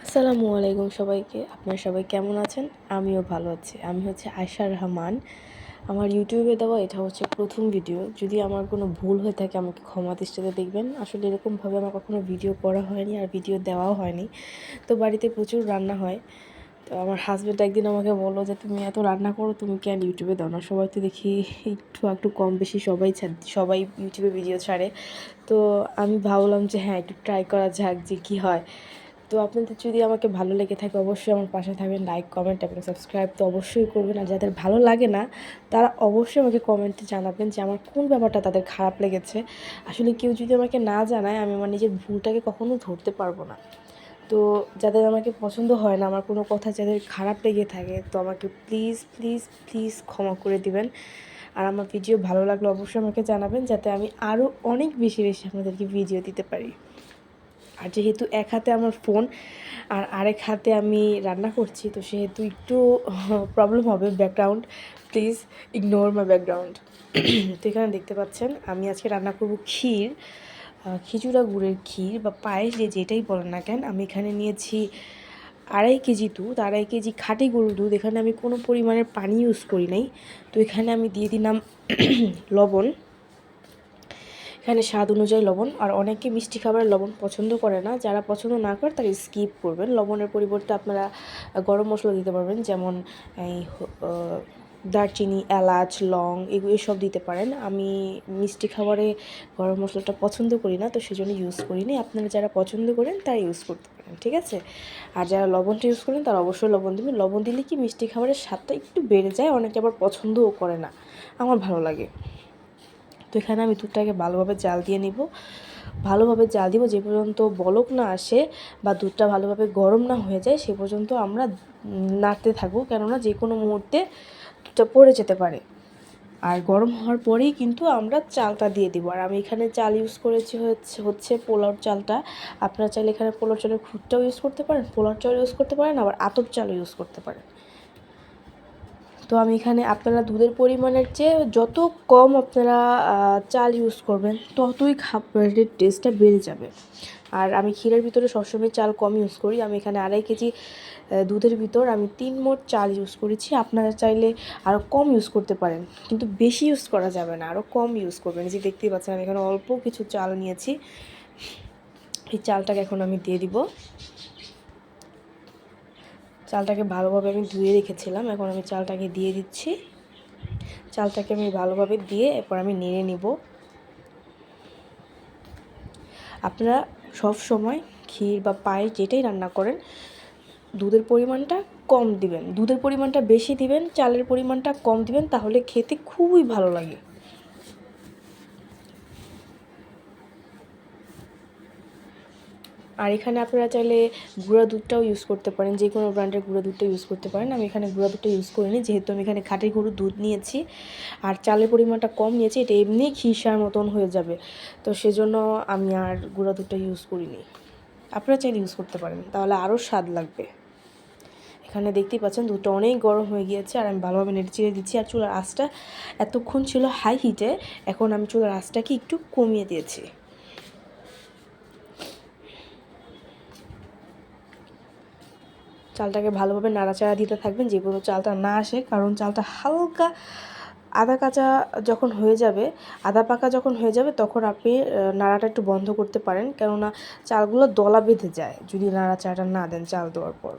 আসসালামু আলাইকুম সবাইকে। আপনারা সবাই কেমন আছেন? আমিও ভালো আছি। আমি আয়শা রহমান। আমার ইউটিউবে দেওয়া এটা প্রথম ভিডিও। যদি আমার কোনো ভুল হয়ে থাকে আমাকে ক্ষমা দৃষ্টিতে দেখবেন। আসলে এরকমভাবে আমার কখনো ভিডিও করা হয়নি আর ভিডিও দেওয়াও হয়নি। তো বাড়িতে প্রচুর রান্না হয়। তো আমার হাসব্যান্ড একদিন আমাকে বলল যে, "তুমি এত রান্না করো, তুমি কেন ইউটিউবে দাও না? সবাই তো দেখি একটু কম বেশি সবাই ইউটিউবে ভিডিও ছাড়ে।" তো আমি ভাবলাম যে হ্যাঁ, একটু ট্রাই করা যাক যে কী হয়। তো আপনাদের যদি আমাকে ভালো লেগে থাকে অবশ্যই আমার পাশে থাকবেন, লাইক, কমেন্ট এবং সাবস্ক্রাইব তো অবশ্যই করবেন। আর যাদের ভালো লাগে না তারা অবশ্যই আমাকে কমেন্টে জানাবেন যে আমার কোন ব্যাপারটা তাদের খারাপ লেগেছে। আসলে কেউ যদি আমাকে না জানায় আমি আমার নিজের ভুলটাকে কখনো ধরতে পারবো না। তো যাদের আমাকে পছন্দ হয় না, আমার কোনো কথা যাদের খারাপ লেগে থাকে তো আমাকে প্লিজ প্লিজ প্লিজ ক্ষমা করে দিবেন। আর আমার ভিডিও ভালো লাগলে অবশ্যই আমাকে জানাবেন যাতে আমি আরও অনেক বেশি বেশি আপনাদেরকে ভিডিও দিতে পারি। আর যেহেতু এক হাতে আমার ফোন আর আরেক হাতে আমি রান্না করছি তো সেহেতু একটু প্রবলেম হবে। Background please ignore my background. তো এখানে দেখতে পাচ্ছেন আমি আজকে রান্না করব ক্ষীর, খিচুড়া গুড়ের ক্ষীর বা পায়েস যেটাই বলেন না কেন। আমি এখানে নিয়েছি 2.5 কেজি দুধ, 2.5 কেজি খাঁটি গরুর দুধ। এখানে আমি কোনো পরিমাণের পানি ইউজ করি নাই। তো এখানে আমি দিয়ে দিলাম লবণ, এখানে স্বাদ অনুযায়ী লবণ। আর অনেকে মিষ্টি খাবারের লবণ পছন্দ করে না, যারা পছন্দ না করে তারা স্কিপ করবেন। লবণের পরিবর্তে আপনারা গরম মশলা দিতে পারবেন, যেমন এই দারচিনি, এলাচ, লং এসব দিতে পারেন। আমি মিষ্টি খাবারে গরম মশলাটা পছন্দ করি না, তো সেজন্য ইউজ করিনি। আপনারা যারা পছন্দ করেন তারা ইউজ করতে পারেন, ঠিক আছে। আর যারা লবণটা ইউজ করেন তারা অবশ্যই লবণ দেবেন। লবণ দিলে কি মিষ্টি খাবারের স্বাদটা একটু বেড়ে যায়, অনেকে আবার পছন্দও করে না, আমার ভালো লাগে। তো এখানে আমি দুধটাকে ভালোভাবে জাল দিয়ে নিব। ভালোভাবে জাল দিব যে পর্যন্ত বলক না আসে বা দুধটা ভালোভাবে গরম না হয়ে যায় সে পর্যন্ত আমরা নাড়তে থাকবো, কেননা যে কোনো মুহূর্তে দুধটা পড়ে যেতে পারে। আর গরম হওয়ার পরেই কিন্তু আমরা চালটা দিয়ে দিব। আর আমি এখানে চাল ইউজ করেছি হচ্ছে পোলাওর চালটা। আপনারা চাইলে এখানে পোলাওর চালের খুদটাও ইউজ করতে পারেন, পোলাওর চাল ইউজ করতে পারেন, আবার আতপ চালও ইউজ করতে পারেন। তো আমি এখানে আপনারা দুধের পরিমাণের চেয়ে যত কম আপনারা চাল ইউজ করবেন ততই খাবারের টেস্টটা বেড়ে যাবে। আর আমি ক্ষীরের ভিতরে সবসময় চাল কম ইউজ করি। আমি এখানে 2.5 কেজি দুধের ভিতর আমি 3 মোট চাল ইউজ করেছি। আপনারা চাইলে আরও কম ইউজ করতে পারেন, কিন্তু বেশি ইউজ করা যাবে না, আরও কম ইউজ করবেন। যে দেখতেই পাচ্ছেন আমি এখানে অল্প কিছু চাল নিয়েছি। এই চালটাকে এখন আমি দিয়ে দিব। চালটাকে ভালোভাবে আমি ধুয়ে রেখেছিলাম, এখন আমি চালটাকে দিয়ে দিচ্ছি। চালটাকে আমি ভালোভাবে দিয়ে এরপর আমি নেড়ে নিব। আপনারা সব সময় ক্ষীর বা পায়েস যেটাই রান্না করেন দুধের পরিমাণটা কম দিবেন, দুধের পরিমাণটা বেশি দিবেন, চালের পরিমাণটা কম দিবেন, তাহলে খেতে খুবই ভালো লাগে। আর এখানে আপনারা চাইলে গুঁড়া দুধটাও ইউজ করতে পারেন, যে কোনো ব্র্যান্ডের গুঁড়া দুধটা ইউজ করতে পারেন। আমি এখানে গুঁড়া দুধটা ইউজ করিনি, যেহেতু আমি এখানে খাঁটি গরুর দুধ নিয়েছি আর চালের পরিমাণটা কম নিয়েছি, এটা এমনিই খিরসার মতন হয়ে যাবে, তো সেজন্য আমি আর গুঁড়া দুধটা ইউজ করিনি। আপনারা চাইলে ইউজ করতে পারেন, তাহলে আরও স্বাদ লাগবে। এখানে দেখতেই পাচ্ছেন দুধটা অনেক গরম হয়ে গিয়েছে আর আমি ভালোভাবে নেড়ে চেড়ে দিচ্ছি। আর চুলার আঁচটা এতক্ষণ ছিল হাই হিটে, এখন আমি চুলার আঁচটাকে একটু কমিয়ে দিয়েছি। চালটাকে ভালোভাবে নাড়াচাড়া দিতে থাকবেন যে কোনো চালটা না আসে, কারণ চালটা হালকা আধা কাঁচা যখন হয়ে যাবে, আধা পাকা যখন হয়ে যাবে তখন আপনি নাড়াটা একটু বন্ধ করতে পারেন, কেননা চালগুলো দলা বেঁধে যায় যদি নাড়াচাড়াটা না দেন চাল দেওয়ার পর।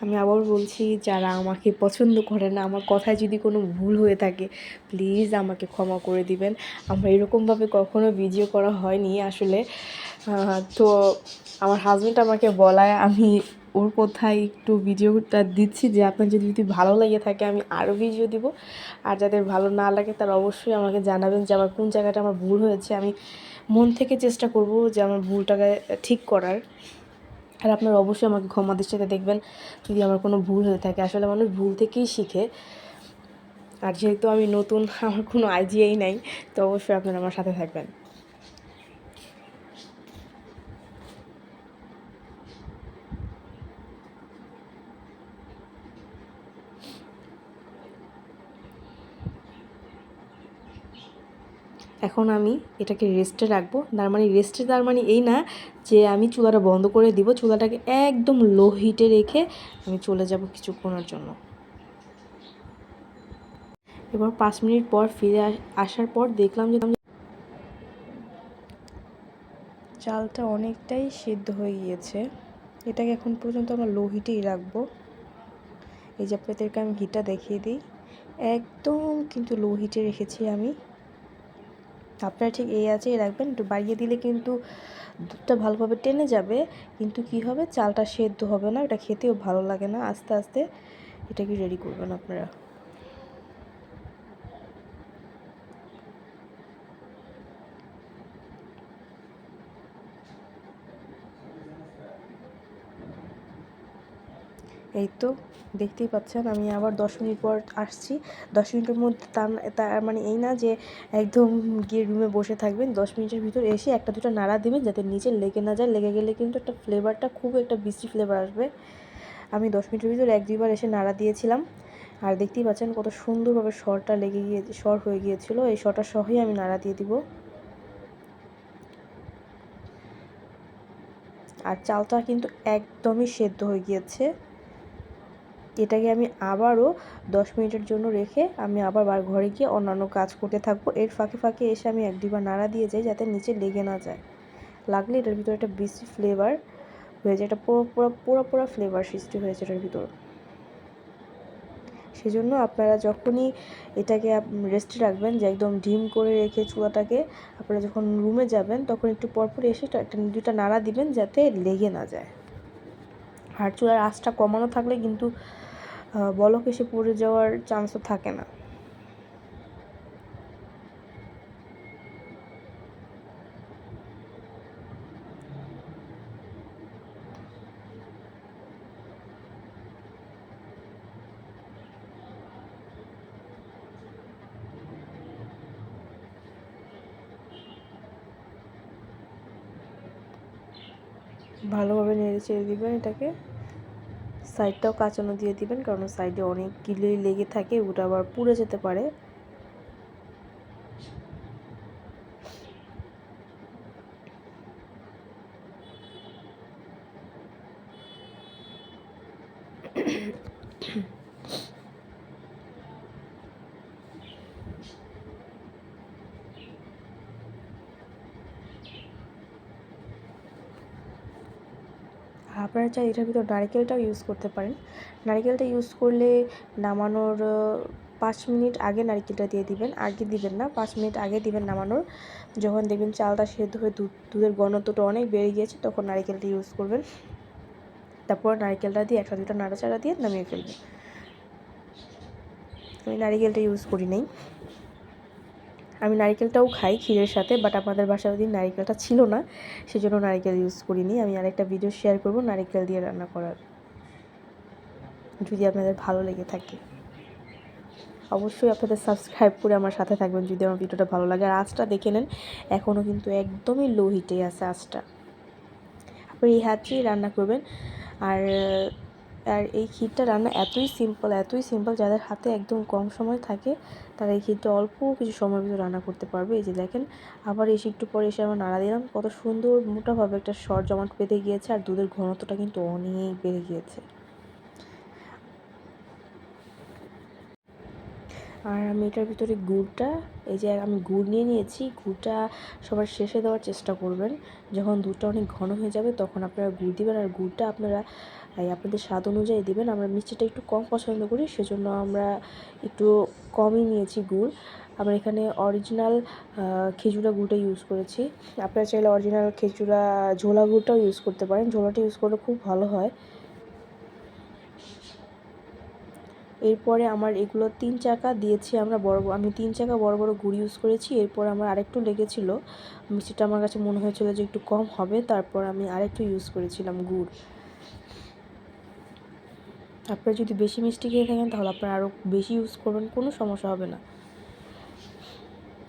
আমি আবার বলছি, যারা আমাকে পছন্দ করে না, আমার কথায় যদি কোনো ভুল হয়ে থাকে প্লিজ আমাকে ক্ষমা করে দিবেন। আমার এরকমভাবে কখনো ভিডিও করা হয়নি আসলে। তো আমার হাজব্যান্ড আমাকে বলায় আমি ওর কথায় একটু ভিডিওটা দিচ্ছি, যে আপনার যদি ভালো লেগে থাকে আমি আরও ভিডিও দিব। আর যাদের ভালো না লাগে তারা অবশ্যই আমাকে জানাবেন যে আমার কোন জায়গাটা আমার ভুল হয়েছে। আমি মন থেকে চেষ্টা করব যে আমার ভুলটাকে ঠিক করার। আর আপনারা অবশ্যই আমাকে ক্ষমা দৃষ্টিতে দেখবেন যদি আমার কোনো ভুল হয়ে থাকে। আসলে মানুষ ভুল থেকেই শিখে। আর যেহেতু আমি নতুন, আমার কোনো আইডিয়াই নাই, তো অবশ্যই আপনারা আমার সাথে থাকবেন। এখন আমি এটাকে রেস্টে রাখবো। তার মানে এই না যে আমি চুলাটা বন্ধ করে দিব, চুলাটাকে একদম লো হিটে রেখে আমি চলে যাব কিছুক্ষণের জন্য। এবার 5 মিনিট পর ফিরে আসার পর দেখলাম যে চালটা অনেকটাই সিদ্ধ হয়ে গিয়েছে। এটাকে এখন পর্যন্ত আমরা লো হিটেই রাখবো। এই যে আপনাদেরকে আমি হিটটা দেখিয়ে দিই, একদম কিন্তু লো হিটে রেখেছি আমি। আপনারা ঠিক এই আঁচেই রাখবেন। একটু বাড়িয়ে দিলে কিন্তু দুধটা ভালোভাবে টেনে যাবে, কিন্তু কি হবে, চালটা সেদ্ধ হবে না, এটা খেতেও ভালো লাগে না। আস্তে আস্তে এটাকে রেডি করবেন আপনারা। এই তো দেখতেই পাচ্ছেন, আমি আবার 10 মিনিট পর আসছি। 10 মিনিটের মধ্যে তার মানে এই না যে একদম গিয়ে রুমে বসে থাকবেন। 10 মিনিটের ভিতর এসে একটা দুটো নাড়া দিবেন যাতে নিচে লেগে না যায়। লেগে গেলে কিন্তু একটা ফ্লেভারটা, খুব একটা বিশ্রী ফ্লেভার আসবে। আমি 10 মিনিটের ভিতর 1-2 বার এসে নাড়া দিয়েছিলাম। আর দেখতেই পাচ্ছেন কত সুন্দরভাবে সরটা সর হয়ে গিয়েছিল। এই সরটা সহই আমি নাড়া দিয়ে দিব। আর চালটা কিন্তু একদমই সেদ্ধ হয়ে গিয়েছে। এটাকে আমি আবারও 10 মিনিটের জন্য রেখে আমি আবার ঘরে গিয়ে অন্যান্য কাজ করতে থাকবো। এর ফাঁকে ফাঁকে এসে আমি 1-2 বার নাড়া দিয়ে যাই যাতে নিচে লেগে না যায়। লাগলে এটার ভিতরে একটা বিশ্রী ফ্লেভার হয়ে যায়, একটা পোড়া ফ্লেভার সৃষ্টি হয়েছে এটার ভিতর। সেজন্য আপনারা যখনই এটাকে রেস্টে রাখবেন, যে একদম ডিম করে রেখে চুলাটাকে, আপনারা যখন রুমে যাবেন তখন একটু পরপর এসে একটা 2টা নাড়া দিবেন যাতে লেগে না যায়। আর চুলার আঁচটা কমানো থাকলে কিন্তু বলক এসে পড়ে যাওয়ার চান্সও থাকে না। ভালোভাবে নেড়ে চেড়ে দিবেন এটাকে। সাইডটাও কাঁচানো দিয়ে দিবেন, কারণ সাইডে অনেক গিলেই লেগে থাকে, ওটা আবার পুড়ে যেতে পারে। আপনারা চাই এটার ভিতর নারিকেলটাও ইউজ করতে পারেন। নারিকেলটা ইউজ করলে নামানোর 5 মিনিট আগে নারিকেলটা দিয়ে দিবেন। আগে দিবেন না, 5 মিনিট আগে দিবেন নামানোর। যখন দেখবেন চালটা সেদ্ধ হয়ে দুধের ঘনত্বটা অনেক বেড়ে গিয়েছে, তখন নারিকেলটা ইউজ করবেন। তারপর নারিকেলটা দিয়ে 1-2টা নাড়াচাড়া দিয়ে নামিয়ে ফেলবেন। আমি নারিকেলটা ইউজ করি নাই। আমি নারিকেলটাও খাই ক্ষীরের সাথে, বাট আমাদের বাসায় ওদিন নারিকেলটা ছিল না, সেজন্য নারিকেল ইউজ করিনি। আমি আরেকটা ভিডিও শেয়ার করব নারিকেল দিয়ে রান্না করার, যদি আপনাদের ভালো লেগে থাকে। অবশ্যই আপনাদের সাবস্ক্রাইব করে আমার সাথে থাকবেন যদি আমার ভিডিওটা ভালো লাগে। আর আঁচটা দেখে নেন, এখনও কিন্তু একদমই লো হিটে আছে আঁচটা। আপনি এই হাতেই রান্না করবেন। আর আর এই ক্ষীরটা রান্না এতই সিম্পল, যাদের হাতে একদম কম সময় থাকে তারা এই ক্ষীরটা অল্প কিছু সময়ের ভিতরে রান্না করতে পারবে। এই যে দেখেন, আবার এসে একটু পরে এসে আমার নাড়া দিলাম, কত সুন্দর মোটাভাবে একটা সর জমাট বেঁধে গিয়েছে। আর দুধের ঘনত্বটা কিন্তু অনেক বেড়ে গিয়েছে। আর আমি এটার ভিতরে গুড়টা, এই যে আমি গুড় নিয়ে নিয়েছি, গুড়টা সবার শেষে দেওয়ার চেষ্টা করবেন। যখন দুধটা অনেক ঘন হয়ে যাবে তখন আপনারা গুড় দিবেন। আর গুড়টা আপনারা আপনাদের স্বাদ অনুযায়ী দিবেন। আমরা মিষ্টিটা একটু কম পছন্দ করি, সেজন্য আমরা একটু কমই নিয়েছি গুড়। আমরা এখানে অরিজিনাল খেজুরা গুড়টা ইউজ করেছি। আপনারা চাইলে অরিজিনাল খেজুরা ঝোলা গুড়টাও ইউজ করতে পারেন, ঝোলাটা ইউজ করলে খুব ভালো হয়। এরপরে আমার এগুলো 3 চাকা দিয়েছি আমি 3 চাকা বড় বড় গুড় ইউজ করেছি। এরপর আমার আরেকটু লেগেছিলো, মিষ্টিটা আমার কাছে মনে হয়েছিল যে একটু কম হবে, তারপর আমি আরেকটু ইউজ করেছিলাম গুড়। আপনারা যদি বেশি মিষ্টি খেয়ে থাকেন তাহলে আপনারা আরও বেশি ইউজ করবেন, কোনো সমস্যা হবে না।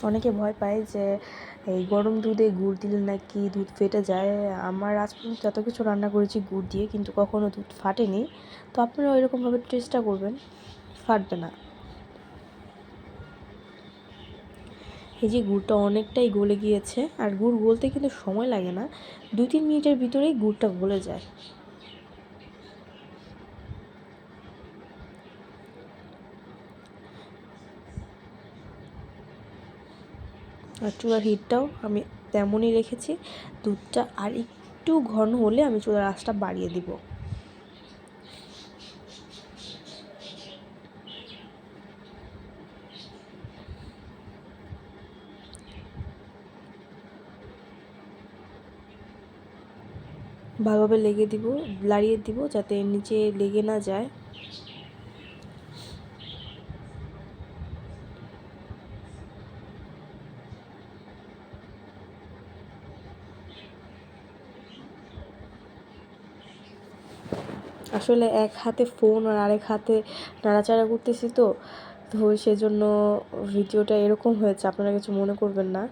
অনেকে ভয় পায় যে এই গরম দুধে গুড় দিলে নাকি দুধ ফেটে যায়। আমার আজ পর্যন্ত যত কিছু রান্না করেছি গুড় দিয়ে, কিন্তু কখনও দুধ ফাটেনি। তো আপনারা এরকমভাবে চেষ্টা করবেন, ফাটবে না। এই যে গুড়টা অনেকটাই গলে গিয়েছে, আর গুড় গলতে কিন্তু সময় লাগে না, 2-3 মিনিটের ভিতরেই গুড়টা গলে যায়। আর চুলার হিটটাও আমি তেমনই রেখেছি। দুধটা আর একটু ঘন হলে আমি চুলার আঁচটা বাড়িয়ে দিব। ভালোভাবে লাড়িয়ে দিব যাতে নিচে লেগে না যায়। আসলে এক হাতে ফোন আর আরেক হাতে নাড়াচাড়া করতেছি, তো সেজন্য ভিডিওটা এরকম হয়েছে, আপনারা কিছু মনে করবেন না।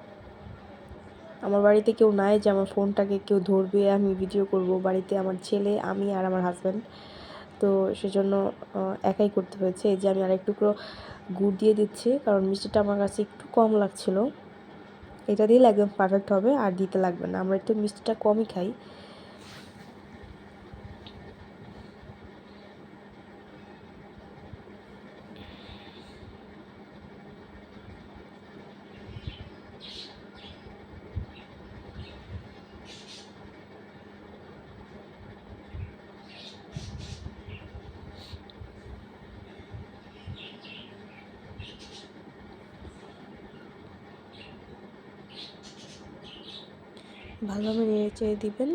আমার বাড়িতে কেউ নাই যে আমার ফোনটাকে কেউ ধরবে আমি ভিডিও করব। বাড়িতে আমার ছেলে, আমি আর আমার হাজব্যান্ড, তো সেজন্য একাই করতে হয়েছে। এই যে আমি আরেক টুকরো গুড় দিয়ে দিচ্ছি, কারণ মিষ্টিটা আমার কাছে একটু কম লাগছিল। এটা দিলে একদম পারফেক্ট হবে, আর দিতে লাগবে না, আমরা একটু মিষ্টিটা কমই খাই। ভালোভাবে নেড়ে চেড়ে দিবেন।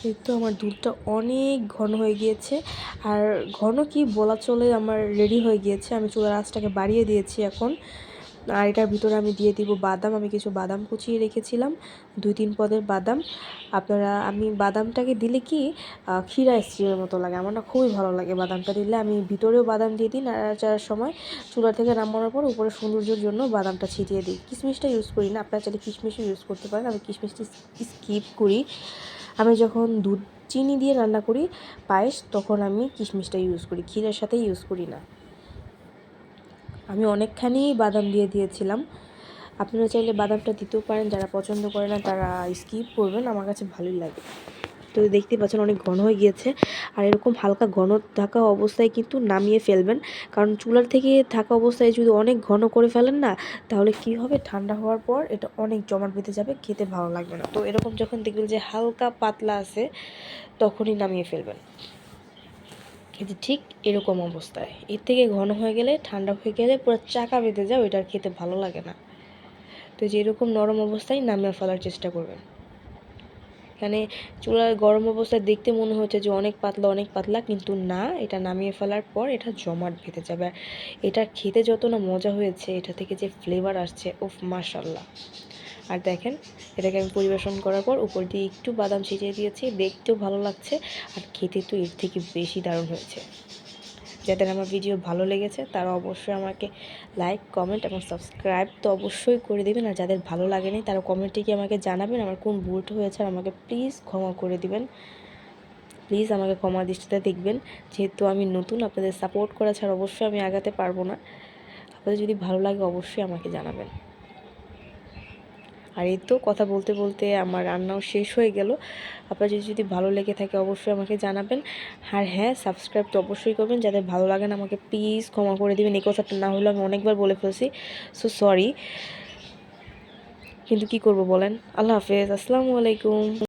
এই তো আমার দুধটা অনেক ঘন হয়ে গিয়েছে, আর ঘন কি বলা চলে, আমার রেডি হয়ে গিয়েছে। আমি চুলার আঁচটাকে বাড়িয়ে দিয়েছি এখন। আর এটার ভিতরে আমি দিয়ে দিব বাদাম। আমি কিছু বাদাম কুচিয়ে রেখেছিলাম, 2-3 পদের বাদাম। আমি বাদামটাকে দিলে কি ক্ষীর আইসক্রিমের মতো লাগে, আমার না খুবই ভালো লাগে বাদামটা দিলে। আমি ভিতরেও বাদাম দিয়ে দিই নাড়াচাড়ার সময়, চুলা থেকে নামানোর পর উপরে সৌন্দর্যের জন্য বাদামটা ছিটিয়ে দিই। কিশমিশটা ইউজ করি না, আপনারা চাইলে কিশমিশও ইউজ করতে পারেন। আমি কিশমিশটা স্কিপ করি। আমি যখন দুধ চিনি দিয়ে রান্না করি পায়েস, তখন আমি কিশমিশটা ইউজ করি, ক্ষীরের সাথে ইউজ করি না। আমি অনেকখানি বাদাম দিয়ে দিয়েছিলাম। আপনারা চাইলে বাদামটা দিতেও পারেন, যারা পছন্দ করে না তারা স্কিপ করবেন, আমার কাছে ভালোই লাগে। তো দেখতে পাচ্ছেন অনেক ঘন হয়ে গিয়েছে, আর এরকম হালকা ঘন থাকা অবস্থায় কিন্তু নামিয়ে ফেলবেন, কারণ চুলার থেকে থাকা অবস্থায় যদি অনেক ঘন করে ফেলেন না, তাহলে কি হবে, ঠান্ডা হওয়ার পর এটা অনেক জমাট বেঁধে যাবে, খেতে ভালো লাগবে না। তো এরকম যখন দেখবেন যে হালকা পাতলা আছে, তখনই নামিয়ে ফেলবেন। কিন্তু ঠিক এরকম অবস্থায়, এর থেকে ঘন হয়ে গেলে, ঠান্ডা হয়ে গেলে পুরো চাকা বেঁধে যায়, ওইটা খেতে ভালো লাগে না। তো যে এরকম নরম অবস্থায় নামিয়ে ফেলার চেষ্টা করবেন। এখানে চুলার গরম অবস্থায় দেখতে মনে হচ্ছে যে অনেক পাতলা, কিন্তু না, এটা নামিয়ে ফেলার পর এটা জমাট বেঁধে যাবে। আর এটা খেতে যত না মজা হয়েছে, এটা থেকে যে ফ্লেভার আসছে, ওফ মাশাল্লাহ। আর দেখেন, এটাকে আমি পরিবেশন করার পর উপর দিয়ে একটু বাদাম ছিটিয়ে দিয়েছি, দেখতেও ভালো লাগছে, আর খেতে তো এর থেকে বেশি দারুণ হয়েছে। যাদের আমার ভিডিও ভালো লেগেছে তারা অবশ্যই আমাকে লাইক, কমেন্ট এবং সাবস্ক্রাইব তো অবশ্যই করে দেবেন। আর যাদের ভালো লাগেনি তারা কমেন্টে গিয়ে আমাকে জানাবেন আমার কোন ভুলটা হয়েছে, আর আমাকে প্লিজ ক্ষমা করে দিবেন। প্লিজ আমাকে ক্ষমা দৃষ্টিতে দেখবেন, যেহেতু আমি নতুন, আপনাদের সাপোর্ট করা ছাড়া অবশ্যই আমি আগাতে পারবো না। আপনাদের যদি ভালো লাগে অবশ্যই আমাকে জানাবেন। আর এই তো কথা বলতে বলতে আমার রান্নাও শেষ হয়ে গেল। আপনাদের যদি ভালো লেগে থাকে অবশ্যই আমাকে জানাবেন। আর হ্যাঁ, সাবস্ক্রাইব তো অবশ্যই করবেন। যাদের ভালো লাগে না আমাকে প্লিজ ক্ষমা করে দিবেন। এই কথাটা না হলে আমি অনেকবার বলে ফেলছি, সো সরি। কিন্তু কি করব বলেন। আল্লাহ হাফেজ, আসসালামু আলাইকুম।